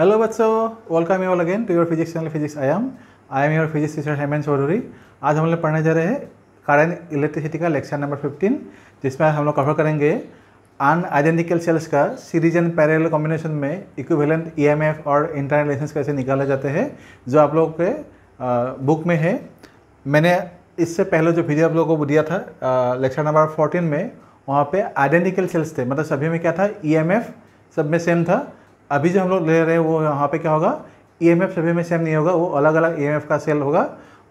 Hello बच्चों, welcome you all again to your physics channel physics I am your physics teacher Hemant Chaudhary. आज हम लोग पढ़ने जा रहे हैं करंट इलेक्ट्रिसिटी का लेक्चर नंबर 15, जिसमें हम लोग कवर करेंगे अनआइडेंटिकल सेल्स का सीरीज एंड पैरेलल कॉम्बिनेशन में इक्विवेलेंट ईएमएफ और इंटरनल रेजिस्टेंस कैसे निकाले जाते हैं, जो आप लोगों के बुक में है। मैंने इससे पहले जो वीडियो आप लोगों को दिया था लेक्चर नंबर 14 में, वहाँ पे आइडेंटिकल सेल्स थे, मतलब सभी में क्या था, ईएमएफ सब में सेम था। अभी जो हम लोग ले रहे हैं वो यहाँ पे क्या होगा, ईएमएफ सभी में सेम नहीं होगा, वो अलग अलग ईएमएफ का सेल होगा।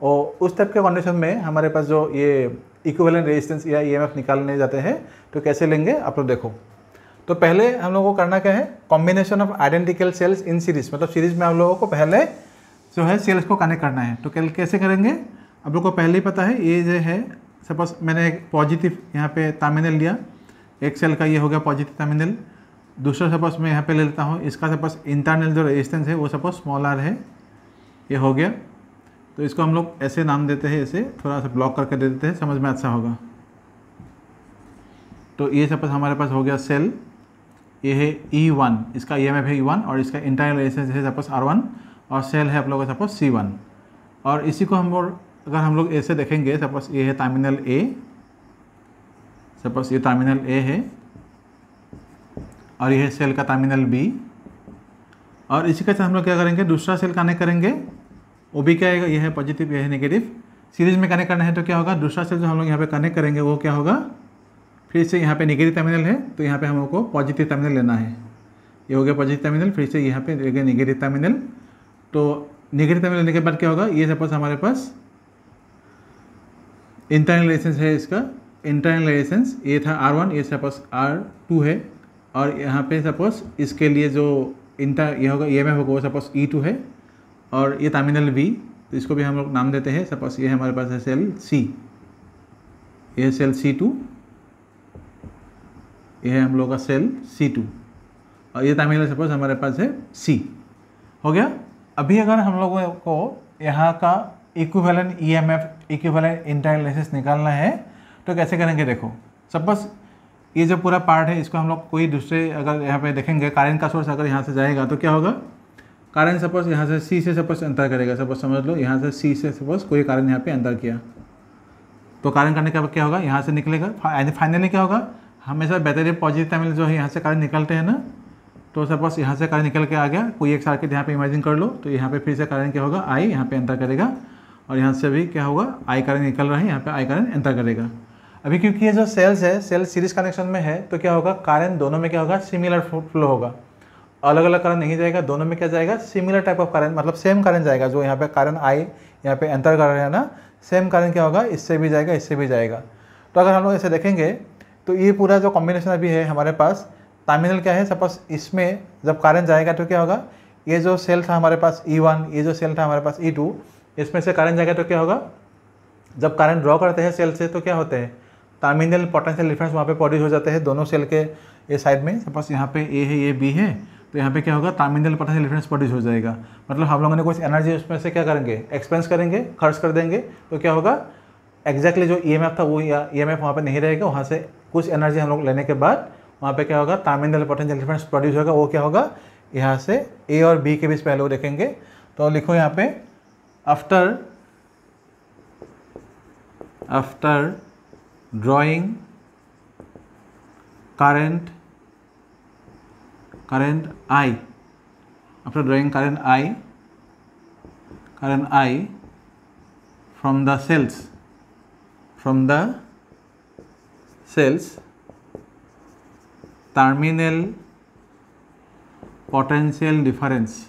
और उस टाइप के कंडीशन में हमारे पास जो ये इक्विवेलेंट रेजिस्टेंस या ईएमएफ निकालने जाते हैं, तो कैसे लेंगे आप लोग देखो। तो पहले हम लोगों को करना क्या है, combination of identical sales in series, मतलब सीरीज में हम लोगों को पहले जो है सेल्स को कनेक्ट करना है। तो कैसे करेंगे, आप लोग को पहले ही पता है। ये जो है, सपोज मैंने एक पॉजिटिव यहाँ पे टर्मिनल लिया, एक सेल का ये हो गया पॉजिटिव टर्मिनल। दूसरा सपोज मैं यहाँ पे ले लेता हूँ, इसका सपोज इंटरनल जो रेजिस्टेंस है वो सपोज स्मॉल आर है, ये हो गया। तो इसको हम लोग ऐसे नाम देते हैं, ऐसे थोड़ा सा ब्लॉक करके दे देते हैं, समझ में अच्छा होगा। तो ये सपोज हमारे पास हो गया सेल, ये है E1, इसका EMF है E1 और इसका इंटरनल रेजिस्टेंस है सपोज R1 और सेल है आप लोगों का सपोज C1। और इसी को अगर हम लोग ऐसे देखेंगे, सपोज ये है टर्मिनल A, सपोज ये टर्मिनल A है और ये है सेल का टर्मिनल B। और इसी के साथ हम लोग क्या करेंगे, दूसरा सेल कनेक्ट करेंगे, वो भी क्या आएगा, ये है पॉजिटिव, ये है नेगेटिव। सीरीज में कनेक्ट करना है तो क्या होगा, दूसरा सेल जो हम लोग यहाँ पे कनेक्ट करेंगे वो क्या होगा, फिर से यहाँ पे नेगेटिव टर्मिनल है तो यहाँ पे हम लोग को पॉजिटिव टर्मिनल लेना है। ये हो गया पॉजिटिव टर्मिनल, फिर से यहाँ पे लेंगे नेगेटिव टर्मिनल। तो नेगेटिव टर्मिनल लेने के बाद क्या होगा, ये सपोज हमारे पास इंटरनल रेजिस्टेंस है, इसका इंटरनल रेजिस्टेंस ये था R1, ये सपोज R2 है। और यहाँ पे सपोज इसके लिए जो ये होगा EMF होगा वो सपोज E2 है। और ये टर्मिनल V, तो इसको भी हम लोग नाम देते हैं, सपोज ये हमारे पास है सेल C, ये है सेल C2, ये है हम लोग का सेल C2 और ये टर्मिनल सपोज हमारे पास है C। हो गया। अभी अगर हम लोगों को यहाँ का equivalent EMF equivalent internal resistance निकालना है तो कैसे करेंगे, देखो। सपोज ये जो पूरा पार्ट है, इसको हम लोग कोई दूसरे, अगर यहाँ पे देखेंगे करंट का सोर्स अगर यहाँ से जाएगा तो क्या होगा, करंट सपोज यहाँ से C से सपोज एंटर करेगा। सपोज समझ लो यहाँ से C से सपोज कोई करंट यहाँ पे एंटर किया, तो करंट करने के बाद क्या होगा, यहाँ से निकलेगा। फाइनली क्या होगा, हमेशा बेहतर पॉजिटिव टर्मिनल जो है यहाँ से करंट निकलते हैं ना, तो सपोज यहाँ से करंट निकल के आ गया, कोई एक सर्किट यहाँ पे इमेजिन कर लो, तो यहाँ पे फिर से करंट क्या होगा, I यहाँ पे एंटर करेगा और यहाँ से भी क्या होगा, I करंट निकल रहा है, यहाँ पे I करंट एंटर करेगा। अभी क्योंकि ये जो सेल्स है, सेल सीरीज कनेक्शन में है, तो क्या होगा, करंट दोनों में क्या होगा, सिमिलर फ्लो होगा, अलग अलग करंट नहीं जाएगा, दोनों में क्या जाएगा, सिमिलर टाइप ऑफ करंट, मतलब सेम करंट जाएगा। जो यहाँ पे करंट I यहाँ पे एंटर कर रहे हैं ना, सेम करंट क्या होगा, इससे भी जाएगा, इससे भी जाएगा। तो अगर हम लोग ऐसे देखेंगे तो ये पूरा जो कॉम्बिनेशन अभी है हमारे पास, टर्मिनल क्या है, सपोज इसमें जब करंट जाएगा तो क्या होगा, ये जो सेल था हमारे पास E1, ये जो सेल था हमारे पास E2, इसमें से करंट जाएगा तो क्या होगा, जब करंट ड्रॉ करते हैं सेल से तो क्या होते हैं, टर्मिनल पोटेंशियल डिफरेंस वहाँ पे प्रोड्यूस हो जाते हैं दोनों सेल के ये साइड में। सपोज यहाँ पे A है, ये B है, तो यहाँ पे क्या होगा, टर्मिनल पोटेंशियल डिफरेंस प्रोड्यूस हो जाएगा। मतलब हम लोगों ने कुछ एनर्जी उसमें से क्या करेंगे, एक्सपेंस करेंगे, खर्च कर देंगे, तो क्या होगा, एग्जैक्टली जो EMF था वो EMF वहाँ पे नहीं रहेगा, वहाँ से कुछ एनर्जी हम लोग लेने के बाद वहाँ पे क्या होगा, टर्मिनल पोटेंशियल डिफरेंस प्रोड्यूस होगा। वो क्या होगा, यहाँ से A और B के बीच पहले वो देखेंगे। तो लिखो यहाँ पे, after drawing current I, after drawing current I from the cells, terminal potential difference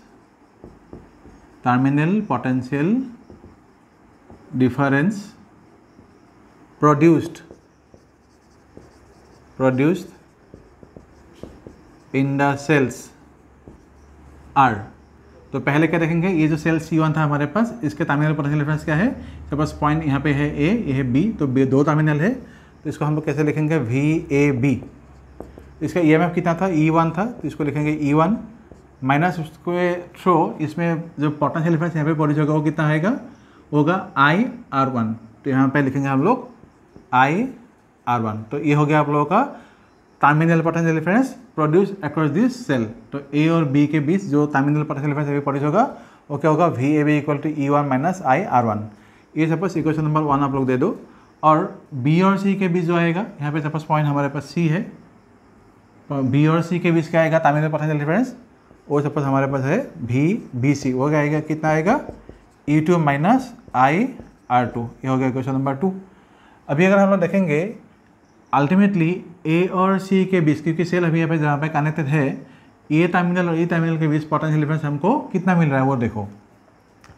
produced in the cells R। तो पहले क्या देखेंगे, ये जो सेल C1 था हमारे पास, इसके टर्मिनल पोटेंशियल डिफरेंस क्या है, सपोज पॉइंट यहाँ पे है A, ये है B, तो दो टर्मिनल है, तो इसको हम लोग कैसे लिखेंगे, VAB। इसका EMF कितना था, E1 था, तो इसको लिखेंगे E1 माइनस उसके थ्रो, इसमें जो पोटेंशियल डिफरेंस यहाँ पे प्रोड्यूस होगा वो कितना आएगा, होगा IR1। तो यहाँ पे लिखेंगे हम लोग IR1। तो ये हो गया आप लोगों का terminal potential difference produce across this cell. तो ए और बी के बीच जो टर्मिनल पोटेंशियल डिफरेंस अभी प्रोड्यूस होगा वो क्या होगा, V A B equal to E1 minus I R1। ये सपोज इक्वेशन नंबर 1 आप लोग दे दो। और बी और सी के बीच जो आएगा, यहाँ पे सपोज पॉइंट हमारे पास सी है, तो बी और सी के बीच क्या आएगा टर्मिनल पोटेंशियल डिफरेंस, वो सपोज हमारे पास है वी बी सी, वो क्या आएगा, कितना आएगा, E2 माइनस आई R2। ये हो गया इक्वेशन नंबर 2। अभी अगर हम लोग देखेंगे अल्टीमेटली ए और सी के बीच, क्योंकि सेल अभी यहाँ पे जहाँ पे कनेक्टेड है, ए टर्मिनल और ई टर्मिनल के बीच पोटेंशियल डिफरेंस हमको कितना मिल रहा है वो देखो।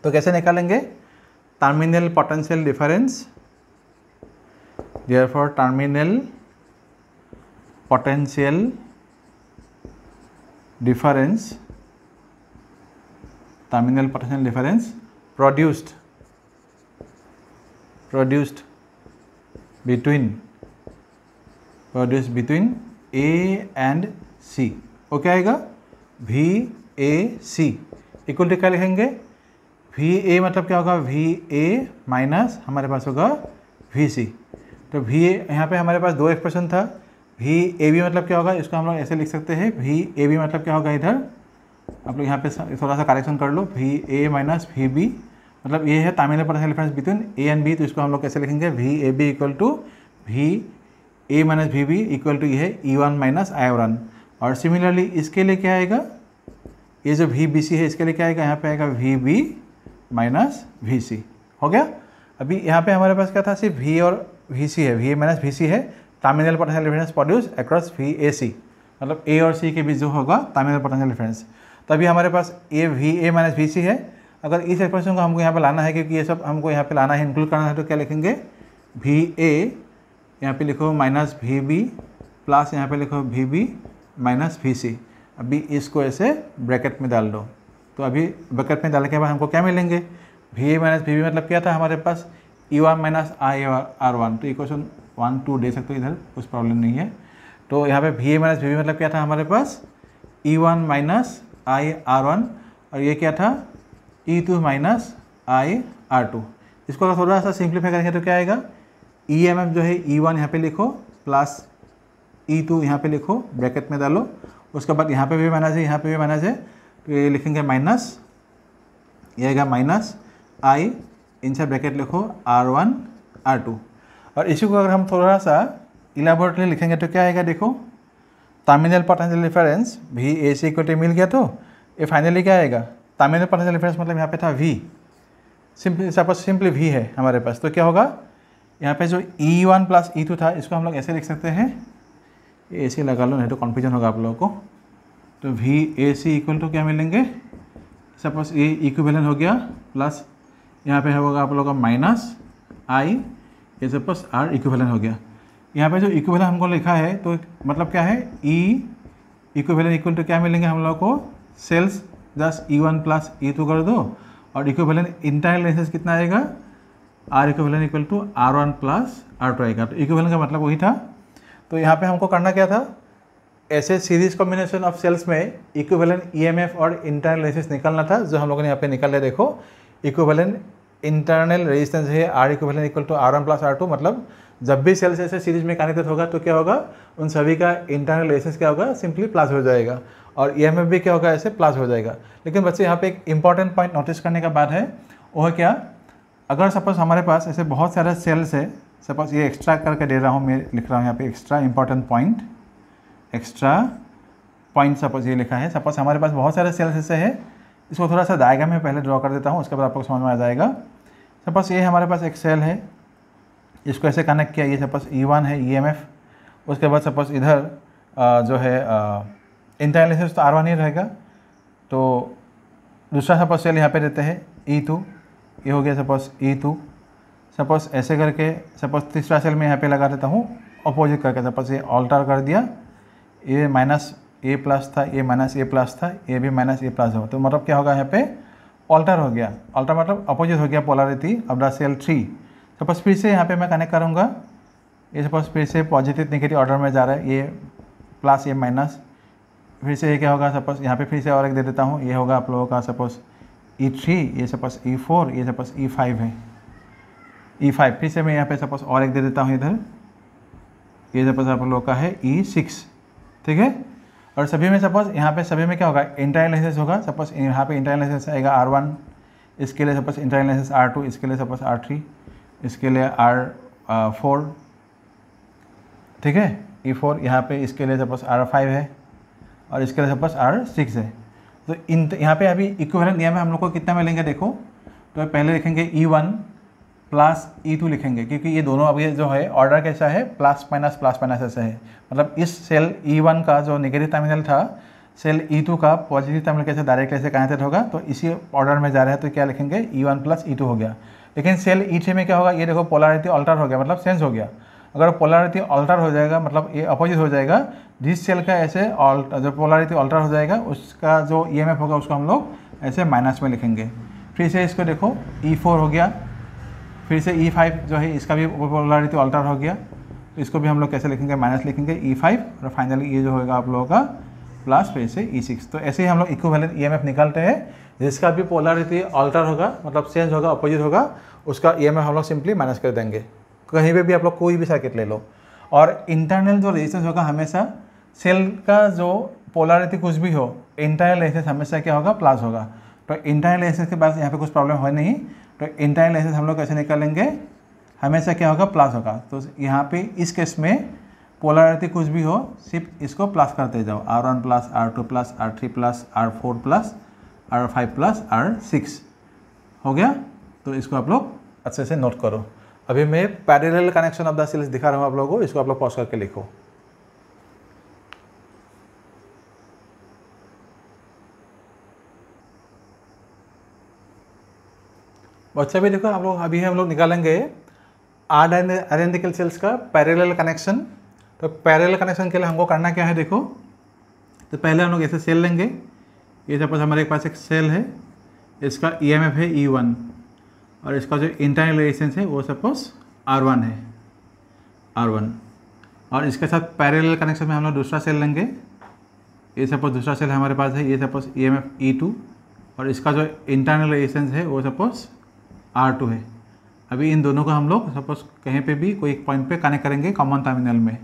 तो कैसे निकालेंगे, terminal potential difference, therefore terminal potential difference, terminal potential difference produced between A and C, वो क्या आएगा, V A C equal to क्या लिखेंगे, वी ए मतलब क्या होगा, वी ए माइनस हमारे पास होगा वी सी। तो वी ए यहाँ पे हमारे पास दो एक्सप्रेशन था, वी ए बी मतलब क्या होगा, इसको हम लोग ऐसे लिख सकते हैं, वी ए बी मतलब क्या होगा, इधर आप लोग यहाँ पे थोड़ा सा करेक्शन कर लो, V A minus V B मतलब ये है terminal potential difference between A and B. तो इसको हम लोग कैसे लिखेंगे, V A B equal to V A minus V B equal to ये है E1 माइनस आई R1। और सिमिलरली इसके लिए क्या आएगा, ये जो वी बी सी है इसके लिए क्या आएगा, यहाँ पे आएगा वी बी माइनस वी सी। हो गया। अभी यहाँ पे हमारे पास क्या था, सिर्फ वी और वी सी है, V A minus V C है, terminal potential difference produce across V A C, मतलब ए और सी के बीच जो होगा टर्मिनल पोटेंशियल डिफरेंस। तो अभी हमारे पास a V A minus V C है। अगर इस एक्सप्रेशन को हमको यहाँ पे लाना है, क्योंकि ये सब हमको यहाँ पे लाना है, इंक्लूड करना है, तो क्या लिखेंगे, वी ए यहाँ पे लिखो माइनस वी बी प्लस यहाँ पे लिखो वी बी माइनस वी सी। अभी इसको ऐसे ब्रैकेट में डाल दो। तो अभी ब्रैकेट में डालने के बाद हमको क्या मिलेंगे, V A minus V B मतलब क्या था हमारे पास, E1 माइनस आई R1। तो इक्वेशन 1 2 दे सकते हो इधर, कुछ प्रॉब्लम नहीं है। तो यहाँ पे V A minus V B मतलब क्या था हमारे पास, E1 माइनस आई R1, और ये क्या था, E2 माइनस आई R2। इसको अगर थोड़ा सा सिंप्लीफाई करेंगे तो क्या आएगा, EMF जो है E1 यहाँ पे लिखो प्लस E2 यहाँ पे लिखो, ब्रैकेट में डालो। उसके बाद यहाँ पे भी माइनस है, यहाँ पे भी माइनस है, तो ये लिखेंगे माइनस, ये आएगा माइनस आई, इनसे ब्रैकेट लिखो R1 R2। और इसी को अगर हम थोड़ा सा इलाबोरेटली लिखेंगे तो क्या आएगा, देखो terminal potential difference V A C equal to मिल गया। तो ये फाइनली क्या आएगा, टर्मिनल पोटेंशियल डिफरेंस मतलब यहाँ पे था V, सिंपली V है हमारे पास। तो क्या होगा, यहाँ पे जो E1 प्लस E2 था, इसको हम लोग ऐसे लिख सकते हैं, ऐसे लगा लो नहीं तो कन्फ्यूजन होगा आप लोगों को। तो V A C equal to क्या मिलेंगे, सपोज ये इक्विवेलेंट हो गया, प्लस यहाँ पे होगा आप लोगों का माइनस आई, ये सपोज आर इक्विवेलेंट हो गया। यहाँ पे जो इक्विवेलेंट हमको लिखा है तो मतलब क्या है, ई इक्विवेलेंट इक्वल टू क्या मिलेंगे हम लोग को, sales just E1 plus E2 कर दो, और इक्विवेलेंट इंटरनल रेजिस्टेंस कितना आएगा, R equivalent equal to R1 plus R2 आएगा। तो इक्विवेलेंट का मतलब वही था। तो यहाँ पे हमको करना क्या था, ऐसे सीरीज कॉम्बिनेशन ऑफ सेल्स में इक्विवेलेंट EMF और इंटरनल रेजिस्टेंस निकालना था, जो हम लोगों ने यहाँ पे निकाल लिया। देखो इक्विवेलेंट इंटरनल रेजिस्टेंस है R equivalent equal to R1 plus R2, मतलब जब भी सेल्स ऐसे सीरीज में कनेक्टेड होगा तो क्या होगा, उन सभी का इंटरनल रेजिस्टेंस क्या होगा, सिंपली प्लस हो जाएगा, और EMF भी क्या होगा, ऐसे प्लस हो जाएगा। लेकिन बच्चे यहाँ पे एक इंपॉर्टेंट पॉइंट नोटिस करने का बात है, वो है क्या, अगर सपोज हमारे पास ऐसे बहुत सारे सेल्स है, सपोज ये एक्स्ट्रा करके दे रहा हूँ, मैं लिख रहा हूँ यहाँ पे extra important point, extra point suppose ये लिखा है। सपोज हमारे पास बहुत सारे सेल्स ऐसे है, इसको थोड़ा सा डायग्राम में पहले ड्रॉ कर देता हूँ, उसके बाद आपको समझ में आ जाएगा। सपोज ये हमारे पास एक सेल है, इसको ऐसे कनेक्ट किया, ये सपोज E1 है EMF, उसके बाद सपोज इधर जो है इंटरनल रेजिस्टेंस तो R1 ही रहेगा। तो दूसरा सपोज सेल यहाँ पे देते हैं E2, ये हो गया सपोज E2। सपोज ऐसे करके सपोज तीसरा सेल में यहाँ पे लगा देता हूँ अपोजिट करके, सपोज ये ऑल्टर कर दिया, ये माइनस ए प्लस था, ये माइनस ए प्लस था, ये भी माइनस ए प्लस हो, तो मतलब क्या होगा, यहाँ पे ऑल्टर हो गया। ऑल्टर मतलब अपोजिट हो गया polarity of the cell 3। Suppose फिर से यहाँ पे मैं कनेक्ट करूँगा, ये सपोज फिर से पॉजिटिव नेगेटिव ऑर्डर में जा रहा है, ये प्लस ये माइनस, फिर से ये क्या होगा, सपोज यहाँ पे फिर से और एक दे देता हूँ, ये होगा आप लोगों का सपोज E3, ये सपोज E4, ये सपोज E5 है, E5 फिर से मैं यहाँ पे सपोज और एक दे देता हूँ इधर, ये सपोज आप लोगों का है E6, ठीक है। और सभी में सपोज यहाँ पे सभी में क्या होगा, इंटरनल रेजिस्टेंस होगा। सपोज यहाँ पे इंटरनल रेजिस्टेंस आएगा R1, इसके लिए सपोज इंटरनल रेजिस्टेंस R2, इसके लिए सपोज R3, इसके लिए R4, ठीक है, E4, यहाँ पे इसके लिए सपोज R5 है और इसके लिए सपोज R6 है। तो यहाँ पे अभी इक्विवेलेंट नियम में हम लोग को कितना मिलेंगे देखो, तो पहले लिखेंगे E1 प्लस E2 लिखेंगे, क्योंकि ये दोनों अब ये जो है ऑर्डर कैसा है, प्लस माइनस ऐसा है। मतलब इस सेल E1 का जो नेगेटिव टर्मिनल था, सेल E2 का पॉजिटिव टर्मिनल कैसे डायरेक्ट ऐसे कनेक्टेड होगा, तो इसी ऑर्डर में जा रहा है, तो क्या लिखेंगे E1 प्लस E2 हो गया। लेकिन सेल E3 में क्या होगा, ये देखो पोलैरिटी अल्टर हो गया, मतलब चेंज हो गया। अगर पोलैरिटी अल्टर हो जाएगा मतलब ये अपोजिट हो जाएगा, जिस सेल का ऐसे जो पोलैरिटी अल्टर हो जाएगा उसका जो EMF होगा उसको हम लोग ऐसे माइनस में लिखेंगे। फिर से इसको देखो E4 हो गया, फिर से E5 जो है इसका भी पोलैरिटी अल्टर हो गया, तो इसको भी हम लोग कैसे लिखेंगे, माइनस लिखेंगे E5, और फाइनली ये जो होगा आप लोगों का प्लस, फिर से E6। तो ऐसे ही हम लोग इक्विवेलेंट EMF निकालते हैं, जिसका भी पोलैरिटी अल्टर होगा मतलब चेंज होगा, अपोजिट होगा, उसका EMF हम लोग सिंपली माइनस कर देंगे। कहीं पे भी आप लोग कोई भी सर्किट ले लो। और इंटरनल जो रेजिस्टेंस होगा हमेशा सेल का जो पोलैरिटी कुछ भी हो, इंटरनल रेजिस्टेंस हमेशा क्या होगा, प्लस होगा। तो इंटरनल रेजिस्टेंस के पास यहाँ पे कुछ प्रॉब्लम हो नहीं, तो इंटरनल रेजिस्टेंस हम लोग कैसे निकालेंगे, हमेशा क्या होगा, प्लस होगा। तो यहाँ पे इस केस में पोलैरिटी कुछ भी हो, सिर्फ इसको प्लस करते जाओ, R1 plus R2 plus R3 plus R4 plus R5 plus R6 हो गया। तो इसको आप लोग अच्छे से नोट करो। अभी मैं parallel connection of the cells दिखा रहा हूँ आप लोगों को, इसको आप लोग पॉज करके लिखो। बच्चा भी देखो आप लोग, अभी हम लोग निकालेंगे आइडेंटिकल सेल्स का पैरेलल कनेक्शन। तो पैरेलल कनेक्शन के लिए हमको करना क्या है देखो, तो पहले हम लोग ऐसे सेल लेंगे। ये सपोज हमारे पास एक सेल है, इसका EMF है E1 और इसका जो इंटरनल रेजिस्टेंस है वो सपोज R1 है, R1। और इसके साथ पैरेलल कनेक्शन में हम लोग दूसरा सेल लेंगे। ये सपोज दूसरा सेल हमारे पास है, ये सपोज EMF E2 और इसका जो इंटरनल रेजिस्टेंस है वो सपोज R2 है। अभी इन दोनों को हम लोग सपोज कहीं पे भी कोई एक पॉइंट पे कनेक्ट करेंगे कॉमन टर्मिनल में,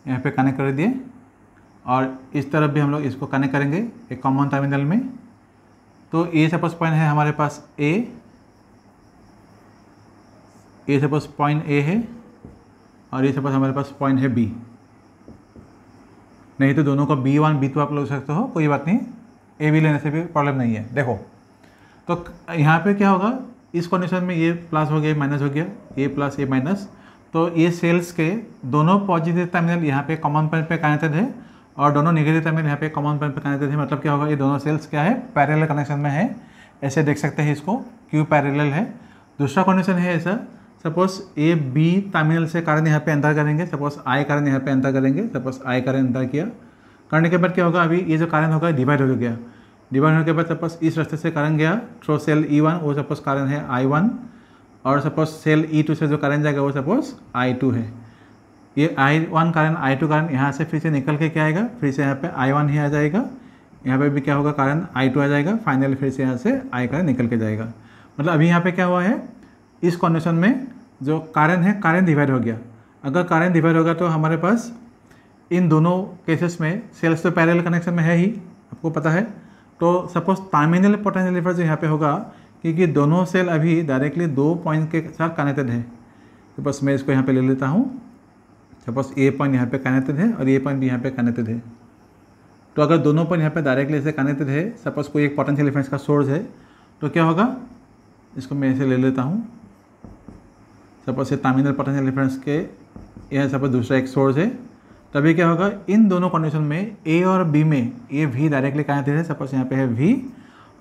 यहाँ पे कनेक्ट कर दिए, और इस तरफ भी हम लोग इसको कनेक्ट करेंगे एक कॉमन टर्मिनल में। तो ये सपोज पॉइंट है हमारे पास A, ये सपोज पॉइंट A है, और ये सपोज हमारे पास पॉइंट है B। नहीं तो दोनों का B1 B2 आप लोग सकते हो, कोई बात नहीं, A B लेने से भी प्रॉब्लम नहीं है। देखो तो यहाँ पे क्या होगा, इस कंडीशन में ये प्लस हो गया, माइनस हो गया, ये प्लस ये माइनस, तो ये सेल्स के दोनों पॉजिटिव टर्मिनल यहाँ पे कॉमन पॉइंट पे कनेक्टेड है और दोनों नेगेटिव टर्मिनल यहाँ पे कॉमन पॉइंट पे कनेक्टेड है। मतलब क्या होगा, ये दोनों सेल्स क्या है, पैरेलल कनेक्शन में है, ऐसे देख सकते हैं इसको, क्यू पैरेलल है। दूसरा कंडीशन है ऐसा, सपोज ए बी टर्मिनल से करंट यहाँ पे एंटर करेंगे, सपोज आई करंट यहाँ पे एंटर करेंगे, सपोज आई करंट एंटर किया, करने के बाद क्या होगा, अभी ये जो करंट होगा डिवाइड हो गया, डिवाइड होने के बाद सपोज इस रास्ते से करंट गया थ्रू सेल E1, वो सपोज करंट है I1, और सपोज सेल E2 से जो करंट जाएगा वो सपोज I2 है। ये I1 करंट I2 करंट यहाँ से फिर से निकल के क्या आएगा, फिर से यहाँ पे I1 ही आ जाएगा, यहाँ पे भी क्या होगा, करंट I2 आ जाएगा, फाइनली फिर से यहाँ से I करंट निकल के जाएगा। मतलब अभी यहाँ पे क्या हुआ है, इस कंडीशन में जो करंट है, करंट डिवाइड हो गया। अगर करंट डिवाइड होगा तो हमारे पास इन दोनों केसेस में सेल्स तो पैरेलल कनेक्शन में है ही, आपको पता है। तो सपोज टर्मिनल पोटेंशियल डिफरेंस यहाँ पे होगा, क्योंकि दोनों सेल अभी डायरेक्टली दो पॉइंट के साथ कनेक्टेड है। तो बस मैं इसको यहाँ पे ले लेता हूँ, सपोज ए पॉइंट यहाँ पे कनेक्टेड है और ये पॉइंट भी यहाँ पे कनेक्टेड है। तो अगर दोनों पॉइंट यहाँ पे डायरेक्टली ऐसे कनेक्टेड है, सपोज कोई एक पोटेंशियल डिफरेंस का सोर्स है, तो क्या होगा, इसको मैं ऐसे ले लेता हूँ, सपोज ये टर्मिनल पोटेंशियल डिफरेंस के यह सपोज दूसरा एक सोर्स है, तभी क्या होगा, इन दोनों कंडीशन में ए और बी में ये V डायरेक्टली कनेक्टेड है, सपोज यहाँ पे है V,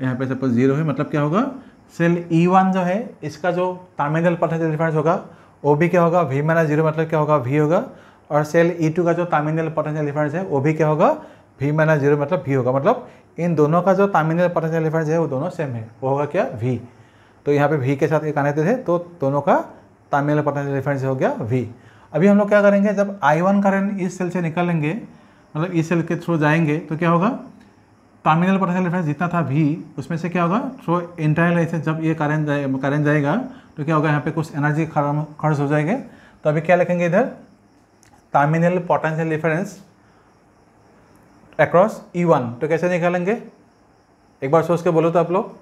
यहाँ पे सपोज 0 है, मतलब क्या होगा, सेल E1 जो है इसका जो टर्मिनल पोटेंशियल डिफरेंस होगा वो भी क्या होगा, V माइनस 0, मतलब क्या होगा, V होगा। और सेल E2 का जो टर्मिनल पोटेंशियल डिफरेंस है वो भी क्या होगा, V माइनस 0, मतलब V होगा। मतलब इन दोनों का जो टर्मिनल पोटेंशियल डिफरेंस है वो दोनों सेम है, वो होगा क्या, V। तो यहाँ पे V के साथ ये कनेक्टेड है, तो दोनों का टर्मिनल पोटेंशियल डिफरेंस हो गया V। अभी हम लोग क्या करेंगे, जब I1 करंट इस सेल से निकलेंगे, मतलब इस सेल के थ्रू जाएंगे, तो क्या होगा, टर्मिनल पोटेंशियल डिफरेंस जितना था V, उसमें से क्या होगा, थ्रू इंटरनल रेजिस्टेंस जब ये करंट जाएगा तो क्या होगा, यहाँ पे कुछ एनर्जी खर्च हो जाएगा। तो अभी क्या लिखेंगे इधर, terminal potential difference across E1। तो कैसे निकालेंगे, एक बार सोच के बोलो तो आप लोग।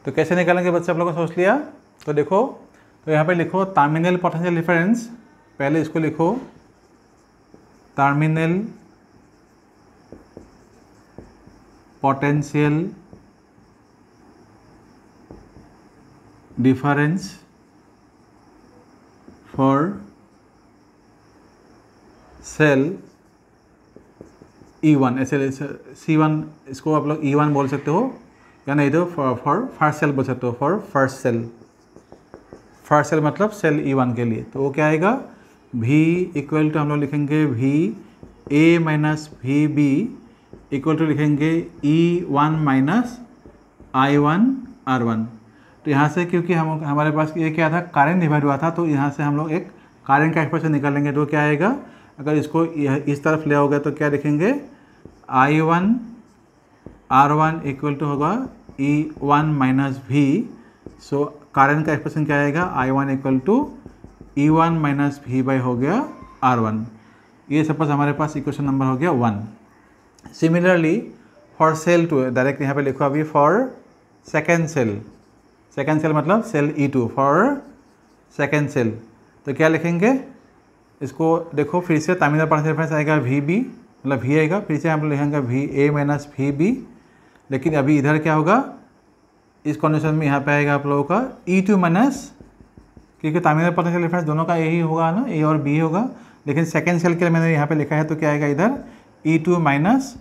तो कैसे निकालेंगे बच्चे, आप लोगों ने सोच लिया। तो देखो, तो यहाँ पे लिखो टर्मिनल पोटेंशियल डिफरेंस, पहले इसको लिखो terminal potential difference for sale E1, ऐसे C1, इसको आप लोग E1 बोल सकते हो, या नहीं तो फॉर फर्स्ट सेल बोल सकते हो, फॉर फर्स्ट सेल मतलब सेल E1 के लिए। तो वो क्या आएगा, V इक्वल टू हम लोग लिखेंगे VA minus VB equal to लिखेंगे E1 माइनस I1 R1। तो यहाँ से क्योंकि हमारे पास ये क्या था, करंट डिवाइड हुआ था, तो यहाँ से हम लोग एक करंट का एक्सप्रेशन निकालेंगे। तो क्या आएगा, अगर इसको इस तरफ ले आओगे तो क्या लिखेंगे, I1 R1 इक्वल टू होगा E1 minus V। So current का एक्सप्रेशन क्या आएगा, I1 equal to E1 minus V by हो गया R1। ये सपोज हमारे पास इक्वेशन नंबर हो गया 1। सिमिलरली फॉर सेल 2, डायरेक्ट यहाँ पे लिखो अभी फॉर सेकेंड सेल मतलब cell E2 for second cell. तो क्या लिखेंगे, इसको देखो फिर से टर्मिनल पोटेंशियल डिफरेंस आएगा VB, मतलब V आएगा, फिर से हम लोग लिखेंगे VA माइनस VB। लेकिन अभी इधर क्या होगा, इस कंडीशन में यहाँ पे आएगा आप लोगों का E2 माइनस, क्योंकि टर्मिनल पोटेंशियल डिफरेंस दोनों का यही होगा ना, A और B होगा। लेकिन सेकेंड सेल के लिए मैंने यहाँ पे लिखा है, तो क्या आएगा इधर E2 माइनस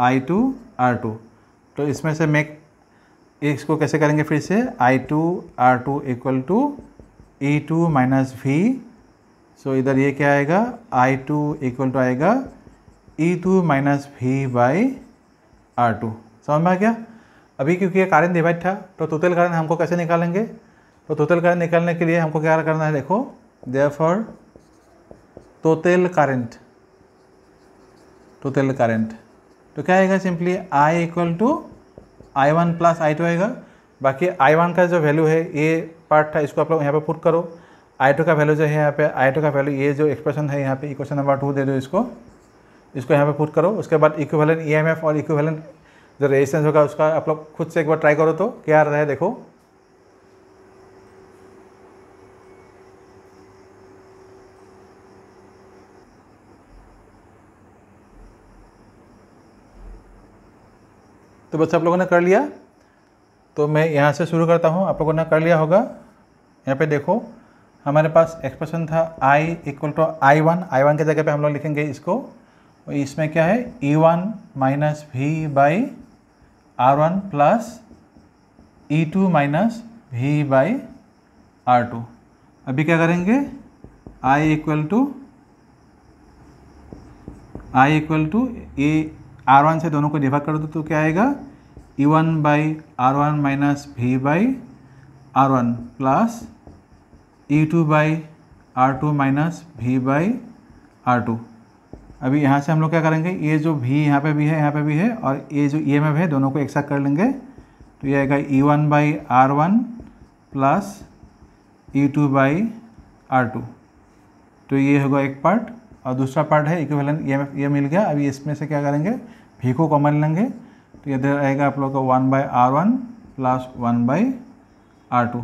I2 R2। तो इसमें से इसको कैसे करेंगे, फिर से I2 R2 equal to E2 minus V। So इधर ये क्या आएगा, I2 इक्वल टू आएगा E2 minus V by R2। समझ में आ गया। अभी क्योंकि ये करंट डिवाइड था, तो टोटल करंट हमको कैसे निकालेंगे, तो टोटल करंट निकालने के लिए हमको क्या करना है, देखो देयरफॉर टोटल करंट तो क्या आएगा, simply I equal to I1 plus I2 आएगा। बाकी I1 का जो वैल्यू है, ये पार्ट था, इसको आप लोग यहाँ पे पुट करो। I2 का वैल्यू जो है यहाँ पे, I2 का वैल्यू ये जो एक्सप्रेशन है यहाँ पे इक्वेशन नंबर 2 दे दो, इसको यहाँ पे पुट करो। उसके बाद इक्विवेलेंट EMF और इक्विवेलेंट जो रेजिस्टेंस होगा उसका आप लोग खुद से एक बार ट्राई करो, तो क्या आ रहा है देखो। तो बच्चा आप लोगों ने कर लिया, तो मैं यहाँ से शुरू करता हूँ, आप लोगों ने कर लिया होगा। यहाँ पे देखो हमारे पास एक्सप्रेशन था I इक्वल टू I1 के जगह पे हम लोग लिखेंगे इसको, इसमें क्या है E1 minus V by R1 plus E2 minus V by R2। अभी क्या करेंगे, I इक्वल टू ये R1 से दोनों को डिवाइड कर दो, तो क्या आएगा E1 by R1 minus V by R1 plus E2 by R2 minus V by R2। अभी यहाँ से हम लोग क्या करेंगे, ये जो V यहाँ पे भी है, यहाँ पे भी है, और ये जो EMF है दोनों को एक साथ कर लेंगे। तो ये आएगा E1 by R1 plus E2 by R2। तो ये होगा एक पार्ट, और दूसरा पार्ट है इक्विवेलेंट EMF, ये मिल गया। अभी इसमें से क्या करेंगे, V को कॉमन लेंगे, तो ये इधर आएगा आप लोग का 1 by R1 plus 1 by R2।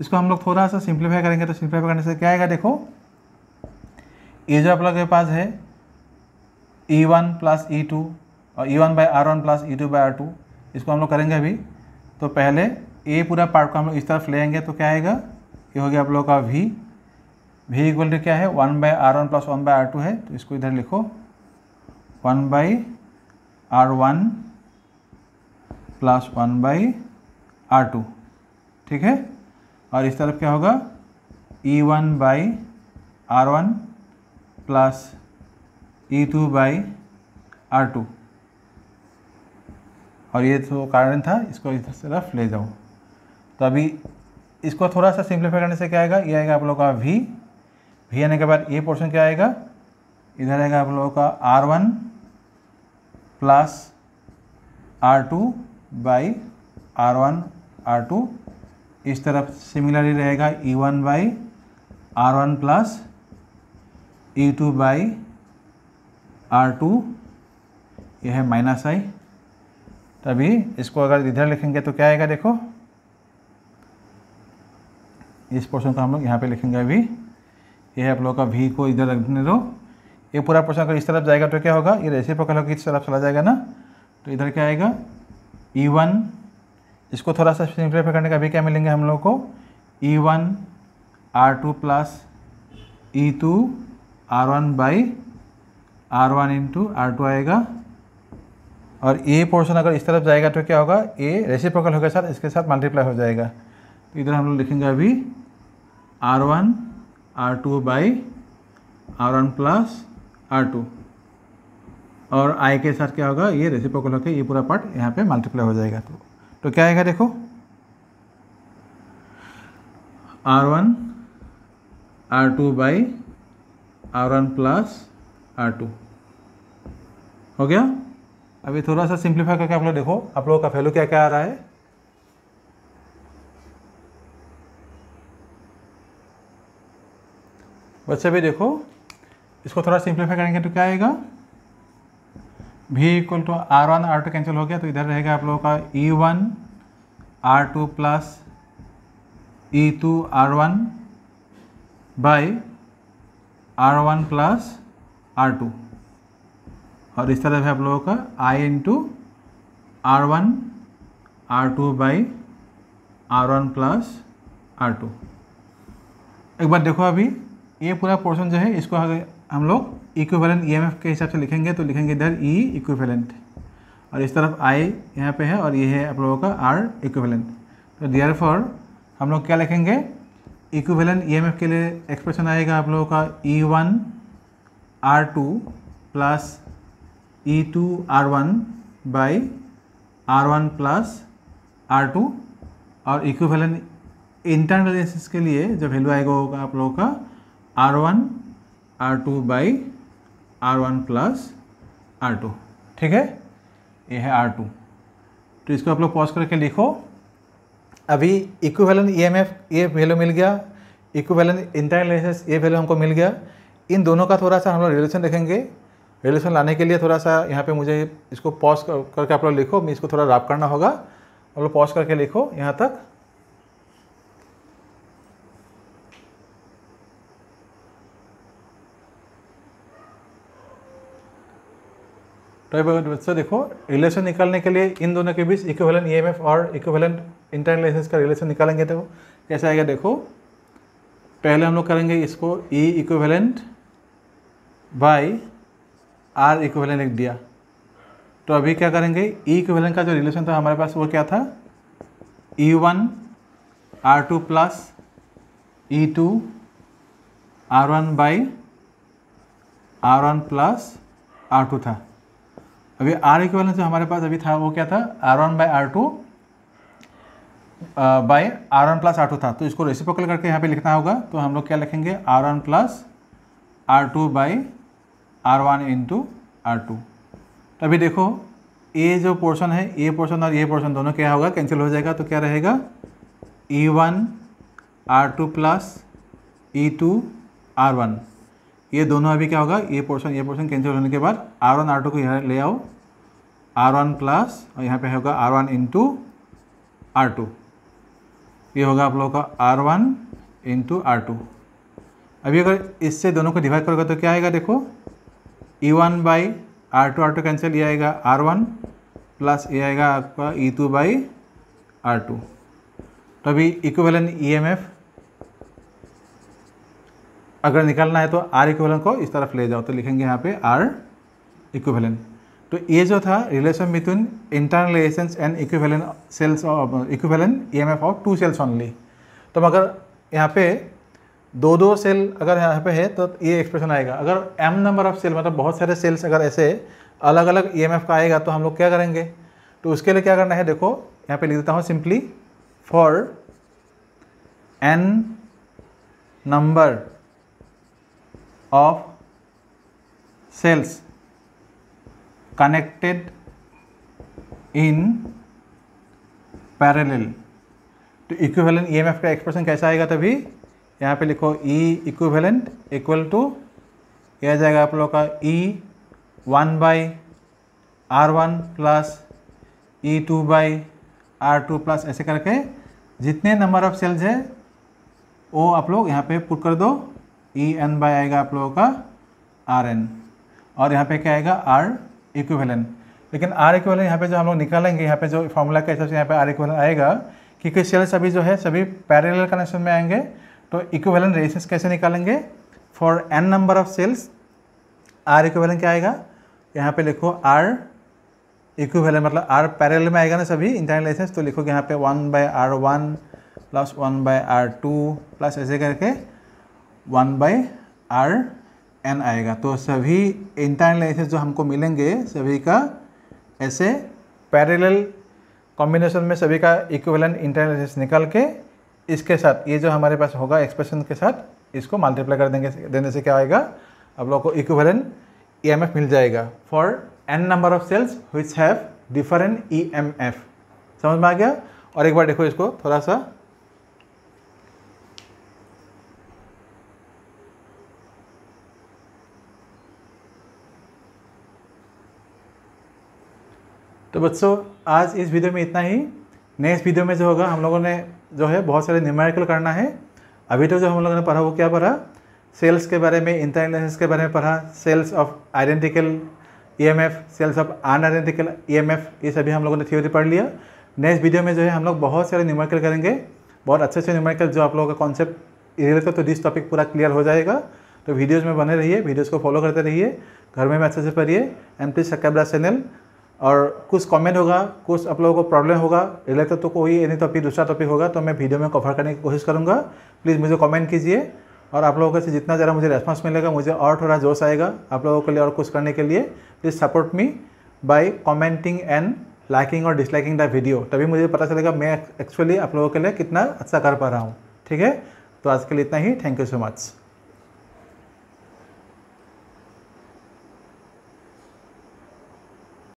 इसको हम लोग थोड़ा सा सिंप्लीफाई करेंगे, तो सिंप्लीफाई करने से क्या आएगा, देखो ये जो आप लोग के पास है E1 प्लस E2 और E1 by R1 plus E2 by R2, इसको हम लोग करेंगे अभी। तो पहले ये पूरा पार्ट को हम लोग इस तरफ ले आएंगे, तो क्या आएगा, ये हो गया आप लोग का V इक्वल टू क्या है 1 by R1 plus 1 by R2 है, तो इसको इधर लिखो 1 by R1 plus 1 by R2, ठीक है। और इस तरफ क्या होगा E1 by R1 plus E2 by R2, और ये तो कारण था, इसको इस तरफ ले जाओ। तो अभी इसको थोड़ा सा सिंप्लीफाई करने से क्या आएगा, ये आएगा आप लोगों का V आने के बाद ये पोर्शन क्या आएगा, इधर आएगा आप लोगों का R1 plus R2 by R1 R2। इस तरफ सिमिलरली रहेगा E1 by R1 plus E2 by R2, यह है माइनस आई। तभी इसको अगर इधर लिखेंगे तो क्या आएगा, देखो इस पोर्शन को हम लोग यहाँ पे लिखेंगे अभी। यह आप लोगों का V को इधर रखने दो। ये पूरा पोर्शन अगर इस तरफ जाएगा तो क्या होगा, ये रेसिप्रोकल होकर इस तरफ चला जाएगा ना, तो इधर क्या आएगा E1। इसको थोड़ा सा सिंप्लीफाई करने का अभी क्या मिलेंगे हम लोग को, E1 R2 plus E2 R1 by R1 into R2 आएगा। और ये पोर्शन अगर इस तरफ जाएगा तो क्या होगा, ये रेसिप्रोकल होकर साथ इसके साथ मल्टीप्लाई हो जाएगा। तो इधर हम लोग लिखेंगे अभी R1 R2 by R1 plus R2, और I के साथ क्या होगा, ये रेसिप्रोकल होकर ये पूरा पार्ट यहाँ पे मल्टीप्लाई हो जाएगा। तो क्या आएगा, देखो R1 R2 by R1 plus R2 हो गया। अभी थोड़ा सा सिंप्लीफाई करके आप लोग देखो आप लोगों का वैल्यू क्या क्या आ रहा है। बच्चे भी देखो, इसको थोड़ा सिंप्लीफाई करेंगे तो क्या आएगा, V equal to R1 R2 cancel हो गया, तो इधर रहेगा आप लोगों का E1 R2 plus E2 R1 by R1 plus R2, और इस तरह है आप लोगों का I into R1 R2 by R1 plus R2। एक बार देखो, अभी ये पूरा पोर्शन जो है इसको अगर हम लोग इक्विवेलेंट EMF के हिसाब से लिखेंगे तो लिखेंगे इधर E इक्विवेलेंट, और इस तरफ I यहाँ पे है, और ये है आप लोगों का R इक्विवेलेंट। तो देयरफॉर हम लोग क्या लिखेंगे, इक्विवेलेंट EMF के लिए एक्सप्रेशन आएगा आप लोगों का E1 R2 plus E2 R1 by R1 plus R2, और इक्विवेलेंट इंटरनल रेजिस्टेंस के लिए जो वैल्यू आएगा होगा आप लोगों का R1 R2 by R1 plus R2। ठीक है, ये है R2। तो इसको आप लोग पॉज करके लिखो। अभी इक्विवेलेंट EMF ये वैल्यू मिल गया, इक्विवेलेंट इंटरनल रेजिस्टेंस ये वैल्यू हमको मिल गया। इन दोनों का थोड़ा सा हम लोग रिलेशन देखेंगे। रिलेशन लाने के लिए थोड़ा सा यहाँ पे मुझे इसको पॉज करके आप लोग लिखो, मैं इसको थोड़ा रैप करना होगा, आप लोग पॉज करके लिखो यहाँ तक। तो बच्चों देखो, रिलेशन निकालने के लिए इन दोनों के बीच इक्विवेलेंट EMF और इक्विवेलेंट इंटरनल रेजिस्टेंस का रिलेशन निकालेंगे तो कैसे आएगा, देखो पहले हम लोग करेंगे इसको E equivalent by R equivalent लिख दिया। तो अभी क्या करेंगे, E इक्विवेलेंट का जो रिलेशन था हमारे पास वो क्या था, E1 R2 plus E2 R1 by R1 plus R2 था। अभी R इक्विवेलेंट जो हमारे पास अभी था वो क्या था, R1 by R2 by R1 plus R2 था। तो इसको रेसिप्रोकल करके यहाँ पे लिखना होगा, तो हम लोग क्या लिखेंगे R1 plus R2 by R1 into R2। तभी देखो ये जो पोर्शन है, ये पोर्शन और ये पोर्शन दोनों क्या होगा, कैंसिल हो जाएगा। तो क्या रहेगा E1 R2 plus E2 R1, ये दोनों अभी क्या होगा, ये पोर्शन कैंसिल होने के बाद R1 R2 को यहाँ ले आओ, R1 प्लस और यहाँ पे होगा R1 इंटू R2, ये होगा आप लोगों का R1 इंटू R2। अभी अगर इससे दोनों को डिवाइड करोगे तो क्या आएगा, देखो E1 बाई R2 कैंसिल, ये आएगा R1 प्लस ये आएगा आपका E2 बाई R2। तो अभी इक्विवेलेंट EMF अगर निकालना है तो R इक्विवेलेंट को इस तरफ ले जाओ, तो लिखेंगे यहाँ पे R इक्विवेलेंट। तो ये जो था relation between internal resistance and equivalent cells of equivalent EMF of 2 cells only. तो अगर यहाँ पे दो सेल अगर यहाँ पे है तो ये एक्सप्रेशन आएगा। अगर m नंबर ऑफ सेल मतलब बहुत सारे सेल्स अगर ऐसे अलग अलग EMF का आएगा तो हम लोग क्या करेंगे, तो उसके लिए क्या करना है, देखो यहाँ पे लिख देता हूँ simply, for n number of cells connected in parallel, तो इक्विवेलेंट EMF का एक्सप्रेशन कैसा आएगा, तभी यहाँ पे लिखो E इक्विवेलेंट इक्वल टू, यह आ जाएगा आप लोगों का E1/R1 प्लस E2/R2 प्लस ऐसे करके जितने नंबर ऑफ सेल्स है वो आप लोग यहाँ पे पुट कर दो। En बाय आएगा आप लोगों का Rn, और यहाँ पे क्या आएगा R इक्विवेलेंट। लेकिन R इक्विवेलेंट यहाँ पे जो हम लोग निकालेंगे, यहाँ पे जो फॉर्मूला के हिसाब से यहाँ पे R इक्विवेलेंट आएगा, क्योंकि सेल्स अभी जो है सभी पैरेलल कनेक्शन में आएंगे, तो इक्विवेलेंट रेशियोज कैसे निकालेंगे? For n number of cells R equivalent क्या आएगा? यहाँ पे लिखो R इक्विवेलेंट मतलब R पैरेलल में आएगा ना सभी इंटरनल रेशियोज, तो लिखोगे यहाँ पे 1/R1 प्लस 1/R2 प्लस ऐसे करके 1/Rn आएगा। तो सभी इंटरनल रेशियोज जो हमको मिलेंगे सभी का ऐसे पैरेलल कॉम्बिनेशन में सभी का इक्विवेलेंट इंटरनल रेशियोज निकाल के इसके साथ ये जो हमारे पास होगा एक्सप्रेशन के साथ इसको मल्टीप्लाई कर देने से क्या आएगा? आप लोगों को इक्विवेलेंट EMF मिल जाएगा for n number of cells which have different EMF। समझ में आ गया? और एक बार देखो इसको थोड़ा सा, तो बच्चों आज इस वीडियो में इतना ही। नेक्स्ट वीडियो में जो होगा हम लोगों ने जो है बहुत सारे न्यूमेरिकल करना है। अभी तो जो हम लोगों ने पढ़ा वो क्या पढ़ा? सेल्स के बारे में, इंटरनल रेशियोज के बारे में पढ़ा, cells of identical EMF, cells of unidentical EMF, ये सभी हम लोगों ने थ्योरी पढ़ लिया। नेक्स्ट वीडियो में जो है हम लोग बहुत सारे न्यूमेरिकल करेंगे, बहुत अच्छे अच्छे न्यूमेरिकल जो आप लोगों का कॉन्सेप्ट रिलेटेड तो दिस टॉपिक पूरा क्लियर हो जाएगा। तो वीडियोज़ में बने रहिए, वीडियोज़ को फॉलो करते रहिए, घर में अच्छे से पढ़िए एंड प्लीज़ सब्सक्राइब चैनल। और कुछ कमेंट होगा, कुछ आप लोगों को प्रॉब्लम होगा रिलेटेड तो कोई एनी टॉपिक दूसरा टॉपिक होगा तो मैं वीडियो में कवर करने की कोशिश करूँगा। प्लीज़ मुझे कमेंट कीजिए, और आप लोगों से जितना ज़्यादा मुझे रेस्पॉन्स मिलेगा मुझे और थोड़ा जोश आएगा आप लोगों के लिए और कुछ करने के लिए। Please support me by commenting and liking और डिसलाइकिंग द वीडियो, तभी मुझे पता चलेगा मैं एक्चुअली आप लोगों के लिए कितना अच्छा कर पा रहा हूँ। ठीक है, तो आज के लिए इतना ही। Thank you so much.